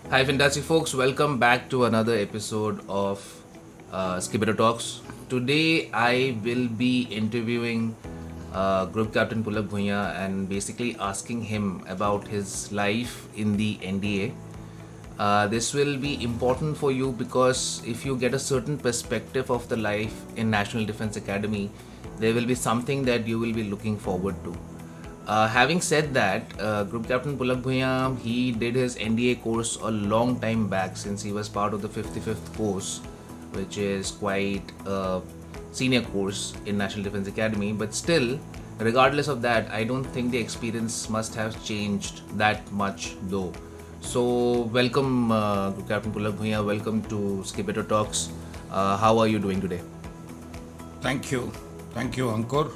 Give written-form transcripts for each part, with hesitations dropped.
Hi, fantastic folks. Welcome back to another episode of Skipper Talks. Today, I will be interviewing Group Captain Pulak Bhuyan and basically asking him about his life in the NDA. This will be important for you because if you get a certain perspective of the life in National Defense Academy, there will be something that you will be looking forward to. Having said that, Group Captain Pulak Bhuyan, he did his NDA course a long time back since he was part of the 55th course, which is quite a senior course in National Defense Academy. But still, regardless of that, I don't think the experience must have changed that much though. So, welcome, Group Captain Pulak Bhuyan. Welcome to Skipper Talks. How are you doing today? Thank you. Thank you, Ankur.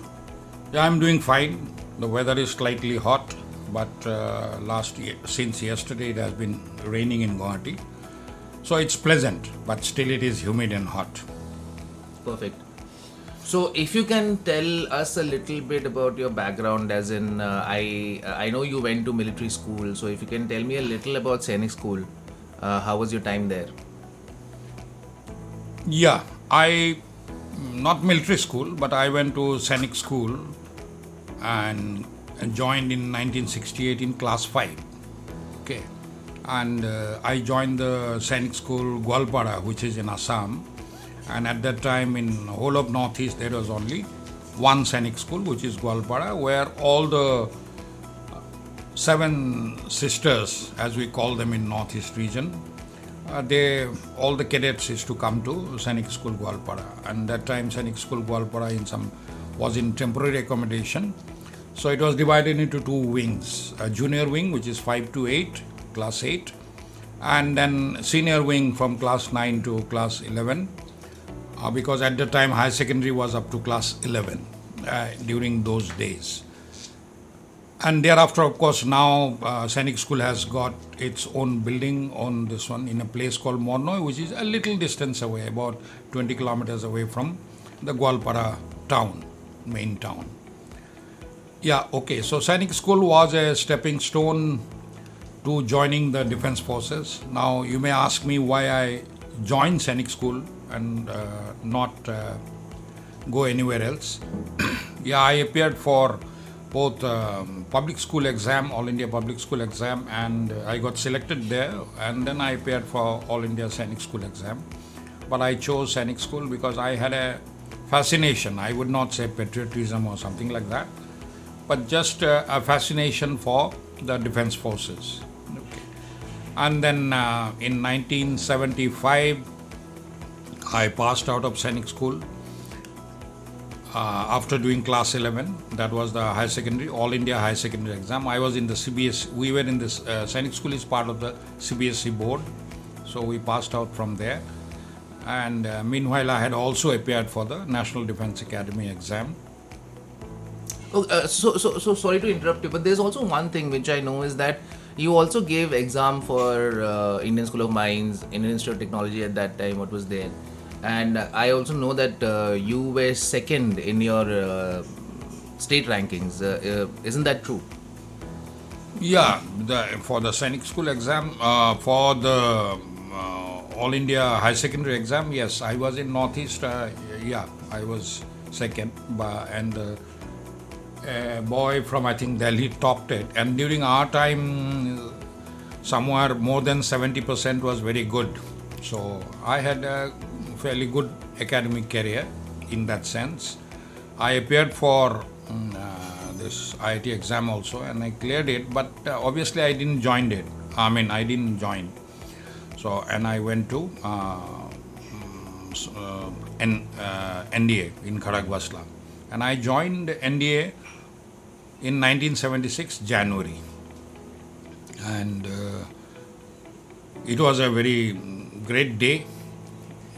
Yeah, I'm doing fine. The weather is slightly hot, but since yesterday it has been raining in Guwahati. So it's pleasant, but still it is humid and hot. Perfect. So, if you can tell us a little bit about your background, as in, I know you went to military school. So, if you can tell me a little about Sainik School, how was your time there? Yeah, not military school, but I went to Sainik school and joined in 1968 in class 5. Okay. And I joined the Sainik school Gwalpara, which is in Assam. And at that time in whole of Northeast there was only one Sainik school, which is Gwalpara, where all the 7 sisters, as we call them in Northeast region, all the cadets used to come to Sainik School Gwalpara, and that time Sainik School Gwalpara was in temporary accommodation. So it was divided into 2 wings: a junior wing, which is 5 to 8, class 8, and then senior wing from class 9 to class 11, because at the time high secondary was up to class 11 during those days. And thereafter, of course, now Sainik School has got its own building on this one in a place called Mornoy, which is a little distance away, about 20 kilometers away from the Gwalpara town, main town. Yeah, okay. So Sainik School was a stepping stone to joining the Defense Forces. Now, you may ask me why I joined Sainik School and not go anywhere else. Yeah, I appeared for both public school exam, All India Public School exam, and I got selected there, and then I appeared for All India Sainik School exam. But I chose Sainik School because I had a fascination, I would not say patriotism or something like that, but just a fascination for the defense forces. Okay. And then in 1975, I passed out of Sainik School. After doing class 11, that was the high secondary, All India High Secondary exam. I was in the CBS, we were in this, Sainik School is part of the CBSE board, so we passed out from there. And meanwhile, I had also appeared for the National Defense Academy exam. Oh, so sorry to interrupt you, but there's also one thing which I know is that you also gave exam for Indian School of Mines, Indian Institute of Technology at that time, what was there. And I also know that you were second in your state rankings. Isn't that true? Yeah, for the Sainik School exam, for the All India High Secondary exam, yes, I was in Northeast. Yeah, I was second, and a boy from I think Delhi topped it. And during our time, somewhere more than 70% was very good. So I had a fairly good academic career in that sense. I appeared for this IIT exam also, and I cleared it, but obviously I didn't join it. I didn't join. So, and I went to NDA in Kharagwasla, and I joined NDA in 1976 January, and it was a very great day.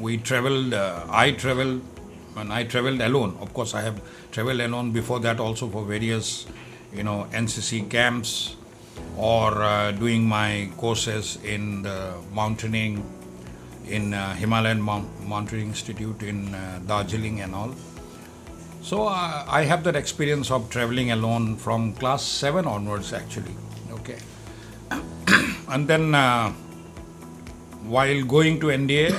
We traveled, I traveled alone. Of course, I have traveled alone before that also for various, NCC camps or doing my courses in the mountaineering in Himalayan Mountaineering Institute in Darjeeling and all. So I have that experience of traveling alone from class 7 onwards actually. Okay. And then while going to NDA,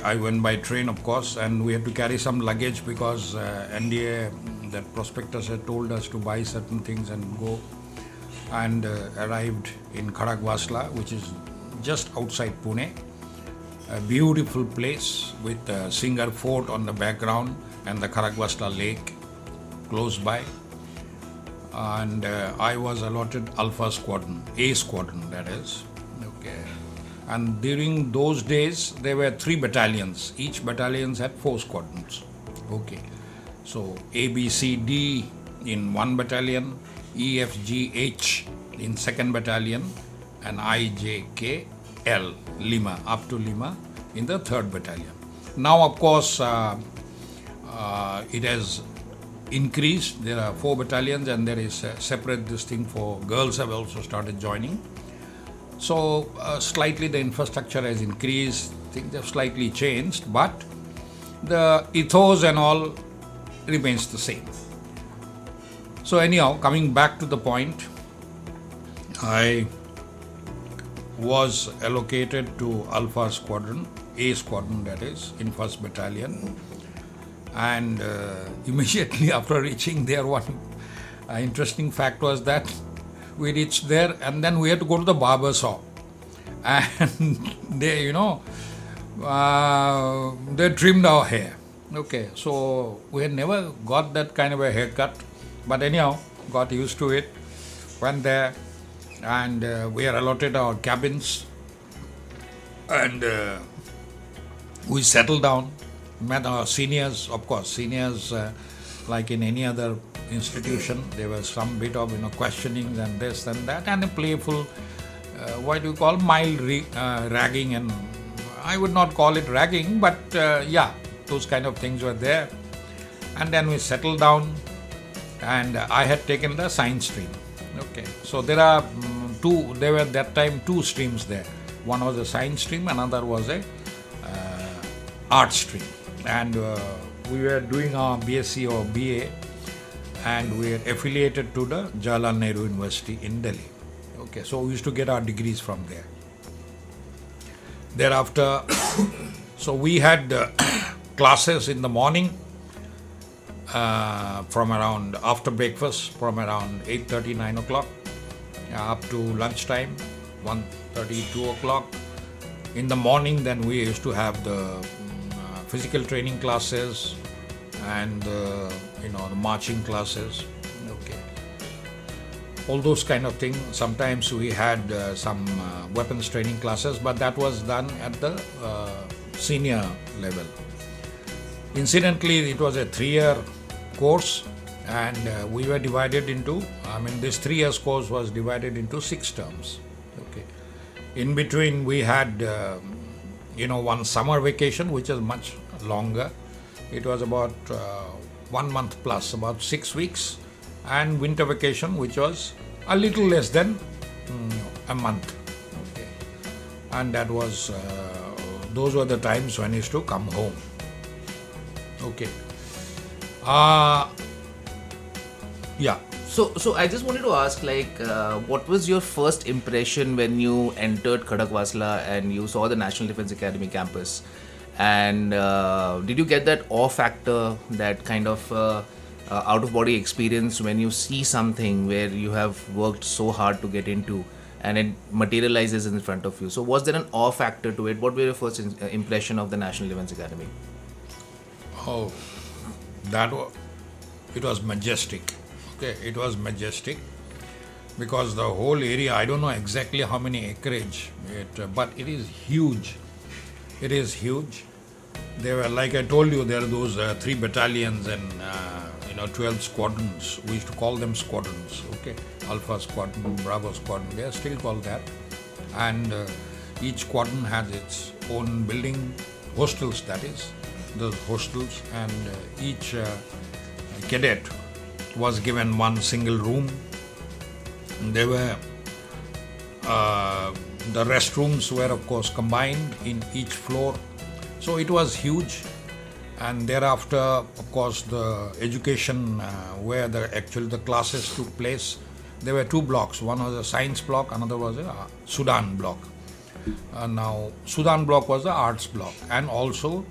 I went by train, of course, and we had to carry some luggage because NDA, that prospectus had told us to buy certain things and go, and arrived in Khadagwasla, which is just outside Pune. A beautiful place with Singer Fort on the background and the Khadagwasla Lake close by. And I was allotted Alpha Squadron, A Squadron, that is. Okay. And during those days, there were 3 battalions. Each battalion had 4 squadrons. Okay. So A, B, C, D in 1 battalion, E, F, G, H in 2nd battalion, and I, J, K, L, Lima, up to Lima in the 3rd battalion. Now, of course, it has increased. There are 4 battalions, and there is a separate this thing for girls have also started joining. So slightly the infrastructure has increased, things have slightly changed, but the ethos and all remains the same. So anyhow, coming back to the point, I was allocated to Alpha Squadron, A Squadron that is, in 1st Battalion. And immediately after reaching there, one interesting fact was that we reached there and then we had to go to the barber shop. And they, they trimmed our hair. Okay, so we had never got that kind of a haircut. But anyhow, got used to it. Went there and we are allotted our cabins. And we settled down, met our seniors, of course, seniors like in any other institution, there was some bit of questioning and this and that, and a playful, what do you call, mild ragging, and I would not call it ragging, but yeah, those kind of things were there. And then we settled down, and I had taken the science stream. Okay, so there were at that time 2 streams there. One was a science stream, another was a art stream, and we were doing our BSc or BA, and we are affiliated to the Jawaharlal Nehru University in Delhi. Okay, so we used to get our degrees from there. Thereafter, so we had classes in the morning from around, after breakfast, from around 8:30, 9 o'clock up to lunchtime, 1:30, 2 o'clock. In the morning, then we used to have the physical training classes and the marching classes. Okay, all those kind of things. Sometimes we had some weapons training classes, but that was done at the senior level. Incidentally, it was a 3-year course, and we were divided into, this 3 years course was divided into 6 terms. Okay, in between we had one summer vacation, which is much longer. It was about 1 month plus, about 6 weeks, and winter vacation, which was a little less than a month. Okay, and that was those were the times when I used to come home. Okay, yeah. So I just wanted to ask, what was your first impression when you entered Khadagwasla and you saw the National Defence Academy campus? And did you get that awe factor, that kind of out-of-body experience when you see something where you have worked so hard to get into and it materializes in front of you? So was there an awe factor to it? What were your first impression of the National Defence Academy? Oh, it was majestic. Okay, it was majestic because the whole area, I don't know exactly how many acreage, but it is huge. It is huge. There were, like I told you, there are those 3 battalions and 12 squadrons. We used to call them squadrons. Okay, Alpha Squadron, Bravo Squadron. They are still called that. And each squadron has its own building, hostels. That is, those hostels, and each cadet was given one single room. There were the restrooms were of course combined in each floor, so it was huge. And thereafter, of course, the education where the classes took place, there were 2 blocks. One was a science block, another was a Sudan block. Now, Sudan block was the arts block, and also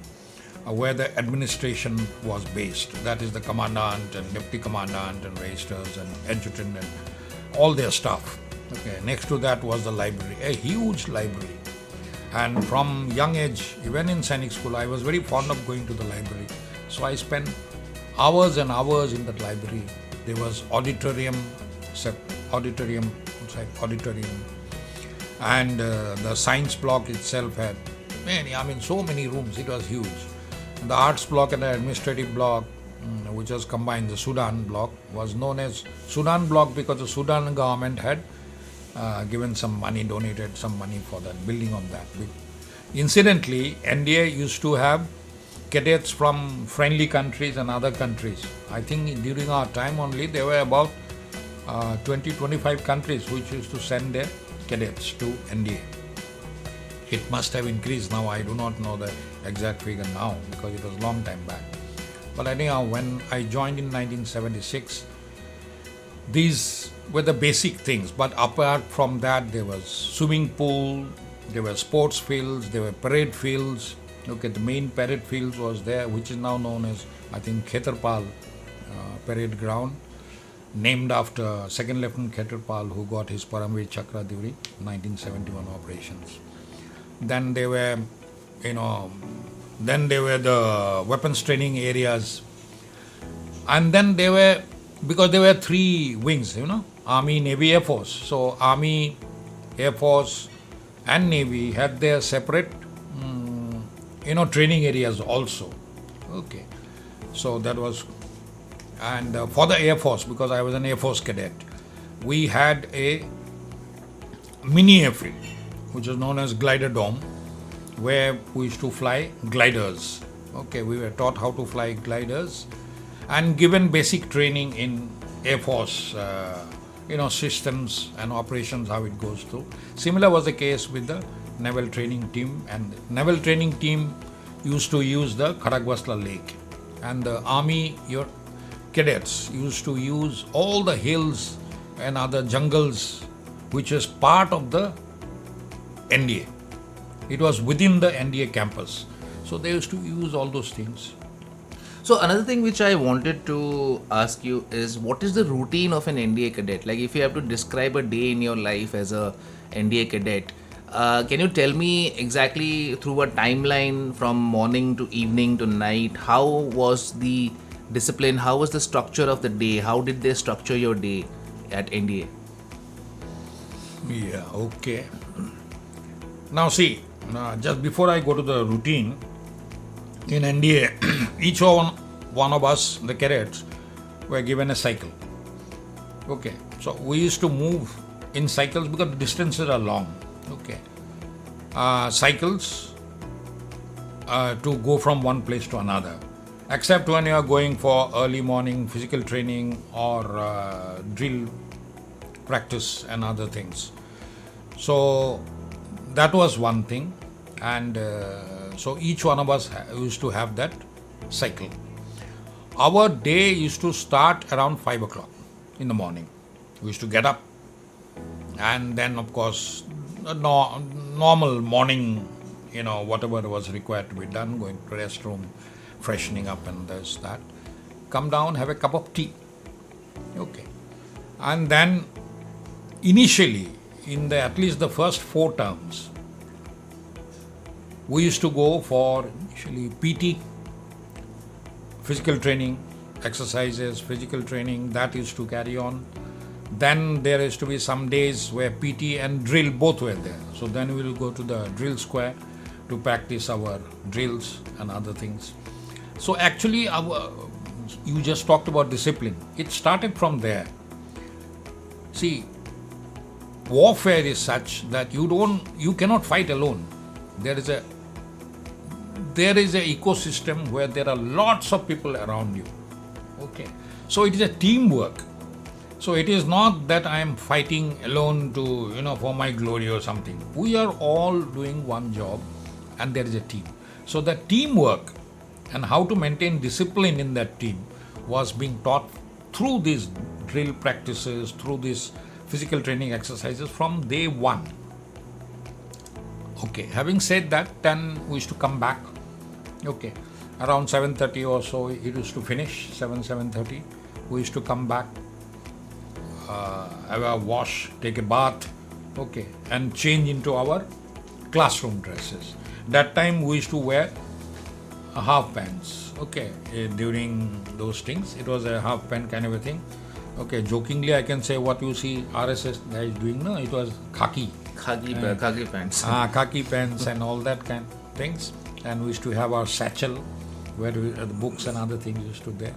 where the administration was based. That is the commandant and deputy commandant and registers and adjutant and all their staff. Okay. Next to that was the library, a huge library. And from young age, even in Sainik school, I was very fond of going to the library. So I spent hours and hours in that library. There was auditorium, and the science block itself had so many rooms. It was huge. The arts block and the administrative block, which was combined, the Sudan block, was known as Sudan block because the Sudan government had given some money, donated some money for that building of that. Incidentally, NDA used to have cadets from friendly countries and other countries. I think during our time only there were about 20-25 countries which used to send their cadets to NDA. It must have increased now. I do not know the exact figure now because it was a long time back. But anyhow, when I joined in 1976, these were the basic things. But apart from that, there was swimming pool, there were sports fields, there were parade fields. Okay, the main parade fields was there, which is now known as, I think, Khetarpal parade ground, named after Second Lieutenant Khetarpal, who got his Paramveer Chakra during 1971 operations. Then there were, the weapons training areas, and then because there were three wings, Army, Navy, Air Force. So Army, Air Force, and Navy had their separate, training areas also. Okay, so that was, and for the Air Force, because I was an Air Force cadet, we had a mini airfield, which is known as Glider Dome, where we used to fly gliders. Okay, we were taught how to fly gliders and given basic training in Air Force, systems and operations, how it goes through. Similar was the case with the Naval Training Team, and the Naval Training Team used to use the Khadagbasla Lake, and the Army, your cadets used to use all the hills and other jungles, which is part of the NDA. It was within the NDA campus. So they used to use all those things. So another thing which I wanted to ask you is, what is the routine of an NDA cadet? Like, if you have to describe a day in your life as a NDA cadet, can you tell me exactly through a timeline from morning to evening to night, how was the discipline, how was the structure of the day, how did they structure your day at NDA? Yeah, okay. Now see, just before I go to the routine, in NDA, each one of us, the cadets, were given a cycle. Okay, so we used to move in cycles because the distances are long. Okay, cycles to go from one place to another, except when you are going for early morning physical training or drill practice and other things. So that was one thing, and so each one of us used to have that cycle. Our day used to start around 5 o'clock in the morning. We used to get up, and then of course normal morning, whatever was required to be done, going to the restroom, freshening up and this, that. Come down, have a cup of tea. Okay. And then initially, in at least the first 4 terms, we used to go for initially PT, physical training, exercises, physical training, that used to carry on. Then there used to be some days where PT and drill both were there. So then we will go to the drill square to practice our drills and other things. So actually, you just talked about discipline. It started from there. See, warfare is such that you cannot fight alone. There is a ecosystem where there are lots of people around you. Okay, so it is a teamwork. So it is not that I am fighting alone to for my glory or something. We are all doing one job, and there is a team. So the teamwork and how to maintain discipline in that team was being taught through these drill practices, through these physical training exercises from day one. Okay, having said that, then we used to come back. Okay, around 7:30 or so, it used to finish, 7:30. We used to come back, have a wash, take a bath, okay, and change into our classroom dresses. That time we used to wear half pants, okay, during those things. It was a half pant kind of a thing. Okay, jokingly I can say what you see RSS guys doing, no, it was khaki pants. Khaki pants and all that kind of things. And we used to have our satchel where the books and other things used to there.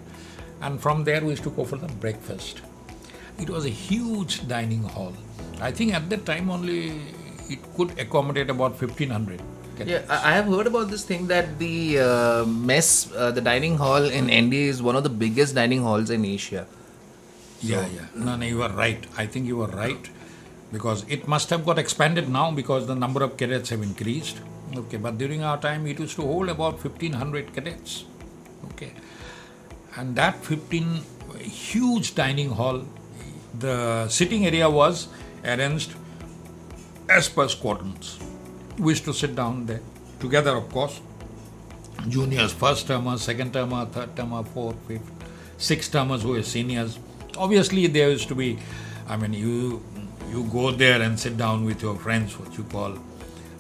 And from there we used to go for the breakfast. It was a huge dining hall. I think at that time only it could accommodate about 1,500. Yeah, I have heard about this thing that the mess, the dining hall in NDA is one of the biggest dining halls in Asia. Yeah. No, you are right. I think you are right. Because it must have got expanded now because the number of cadets have increased. Okay, but during our time it used to hold about 1,500 cadets. Okay, and that huge dining hall, the sitting area was arranged as per squadrons. We used to sit down there together, of course. Juniors, first termers, second termer, third termer, fourth, fifth, sixth termers who were seniors. Obviously, there used to be, you go there and sit down with your friends, what you call,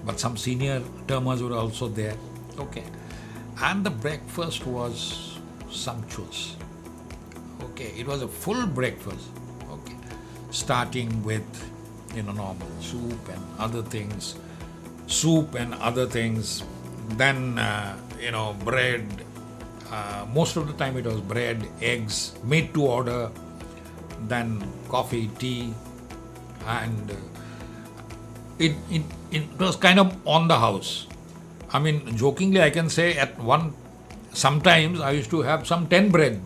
but some senior termers were also there. Okay, and the breakfast was sumptuous. Okay, it was a full breakfast. Okay, starting with normal soup and other things, then bread. Most of the time it was bread, eggs, made to order, then coffee, tea, and it was kind of on the house. Jokingly I can say sometimes I used to have some 10 bread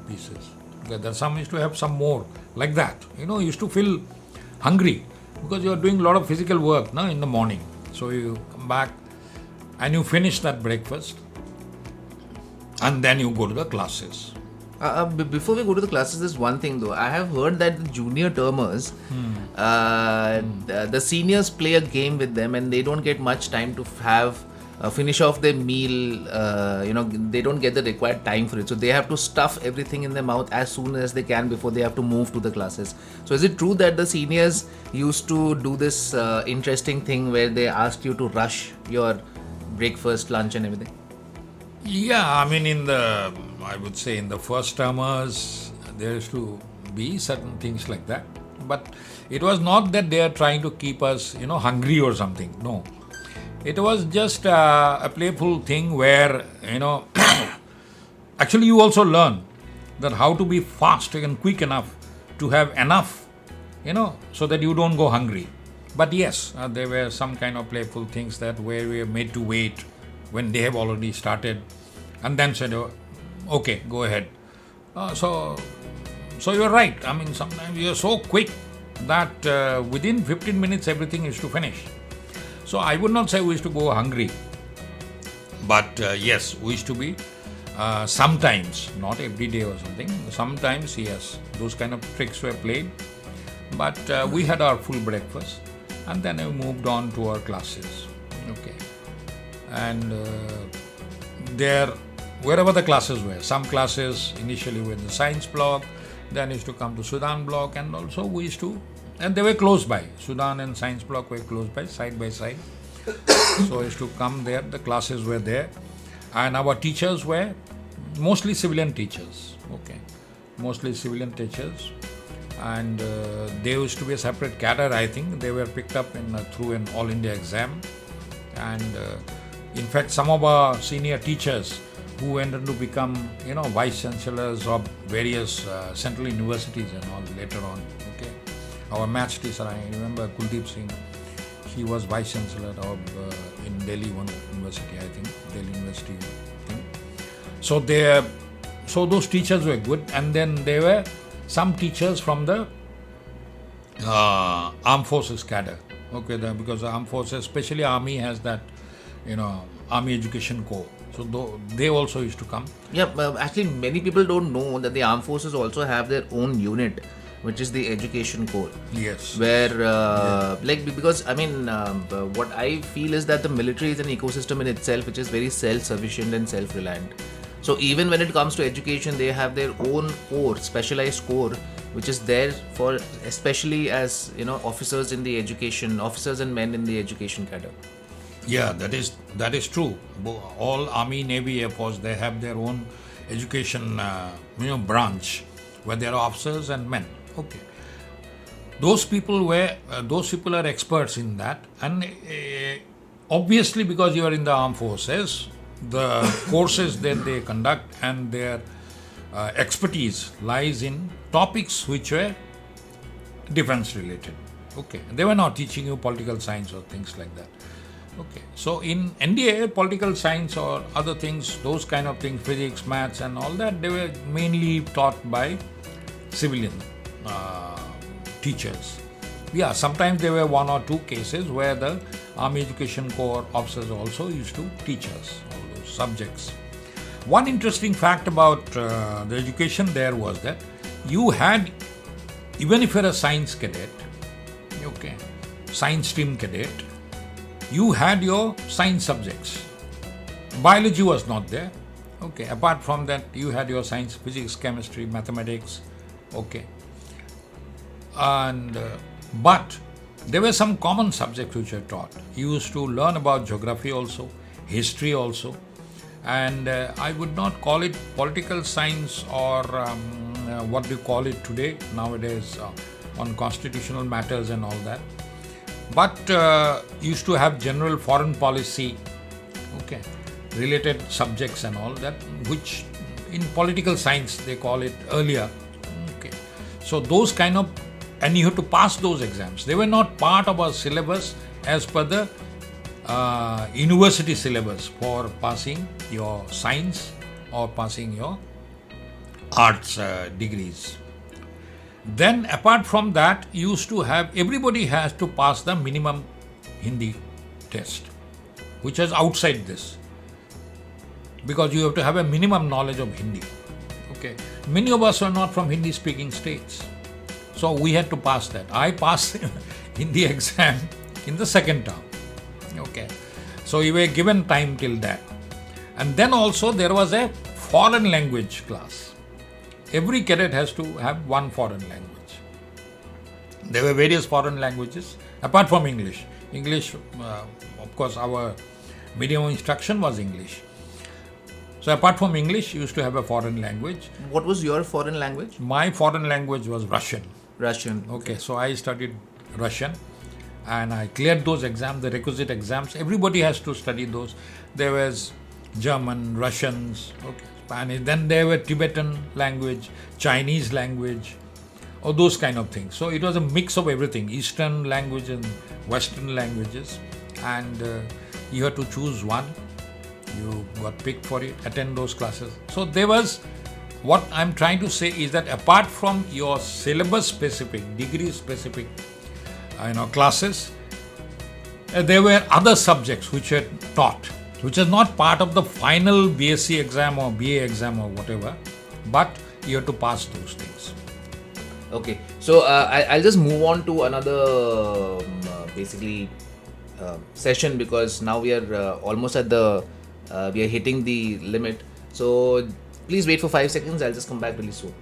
pieces. Some used to have some more, like that. You used to feel hungry because you are doing a lot of physical work in the morning. So you come back and you finish that breakfast and then you go to the classes. Before we go to the classes, there's one thing though. I have heard that the junior termers, the seniors play a game with them and they don't get much time to finish off their meal. They don't get the required time for it. So they have to stuff everything in their mouth as soon as they can before they have to move to the classes. So is it true that the seniors used to do this interesting thing where they asked you to rush your breakfast, lunch and everything? Yeah, I would say in the first termers, there used to be certain things like that. But it was not that they are trying to keep us, hungry or something. No. It was just a playful thing where, actually you also learn that how to be fast and quick enough to have enough, so that you don't go hungry. But yes, there were some kind of playful things that where we are made to wait when they have already started and then said, okay, go ahead. So you're right. Sometimes you're so quick that within 15 minutes everything is to finish. So I would not say we used to go hungry. But yes, we used to be sometimes, not every day or something. Sometimes, yes, those kind of tricks were played. But we had our full breakfast and then we moved on to our classes. Okay. And wherever the classes were, some classes initially were in the science block, then used to come to Sudan block, and also we used to, and they were close by. Sudan and science block were close by side. So I used to come there, the classes were there, and our teachers were mostly civilian teachers. Okay, mostly civilian teachers, and there used to be a separate cadre. I think they were picked up through an all India exam, and in fact some of our senior teachers who went on to become vice chancellors of various central universities and all later on. Okay, our maths teacher, I remember Kuldeep Singh, he was vice chancellor of in Delhi one university, I think, Delhi University thing. So those teachers were good, and then there were some teachers from the armed forces cadre. Okay, because the armed forces, especially army, has that army education corps. So they also used to come. Yeah, actually many people don't know that the armed forces also have their own unit which is the education core. Yes. Where, like, because I mean, what I feel is that the military is an ecosystem in itself, which is very self-sufficient and self-reliant. So even when it comes to education, they have their own core, specialized core, which is there for, especially as officers in the education, officers and men in the education cadre. Yeah, that is true. All Army, Navy, Air Force, they have their own education, branch where there are officers and men. Okay, those people are experts in that, and obviously because you are in the armed forces, the courses that they conduct and their expertise lies in topics which were defense related. Okay, they were not teaching you political science or things like that. Okay, so in NDA, political science or other things, those kind of things, physics, maths and all that, they were mainly taught by civilian teachers. Yeah, sometimes there were one or two cases where the Army Education Corps officers also used to teach us all those subjects. One interesting fact about the education there was that you had, even if you're a science cadet, okay, science stream cadet, you had your science subjects. Biology was not there. Okay, apart from that, you had your science, physics, chemistry, mathematics. Okay, and but there were some common subjects which were taught. You used to learn about geography also, history also, and I would not call it political science or what do you call it today nowadays on constitutional matters and all that. But used to have general foreign policy, okay, related subjects and all that, which in political science they call it earlier. Okay, so those kind of, and you have to pass those exams. They were not part of our syllabus as per the university syllabus for passing your science or passing your arts degrees. Then apart from that, you used to have, everybody has to pass the minimum Hindi test, which is outside this, because you have to have a minimum knowledge of Hindi. Okay, many of us are not from Hindi speaking states, so we had to pass that. I passed Hindi exam in the second term. Okay, so you were given time till that. And then also there was a foreign language class. Every cadet has to have one foreign language. There were various foreign languages apart from English. English, of course, our medium of instruction was English. So apart from English, you used to have a foreign language. What was your foreign language? My foreign language was Russian. Russian. Okay, so I studied Russian and I cleared those exams, the requisite exams. Everybody has to study those. There was German, Russians, okay, Spanish. Then there were Tibetan language, Chinese language, or those kind of things. So it was a mix of everything, Eastern language and Western languages. And you had to choose one. You got picked for it, attend those classes. So there was, what I'm trying to say is that apart from your syllabus specific, degree specific, classes, there were other subjects which were taught, which is not part of the final BSc exam or BA exam or whatever, but you have to pass those things. Okay, so I'll just move on to another session, because now we are almost at we are hitting the limit. So please wait for 5 seconds. I'll just come back really soon.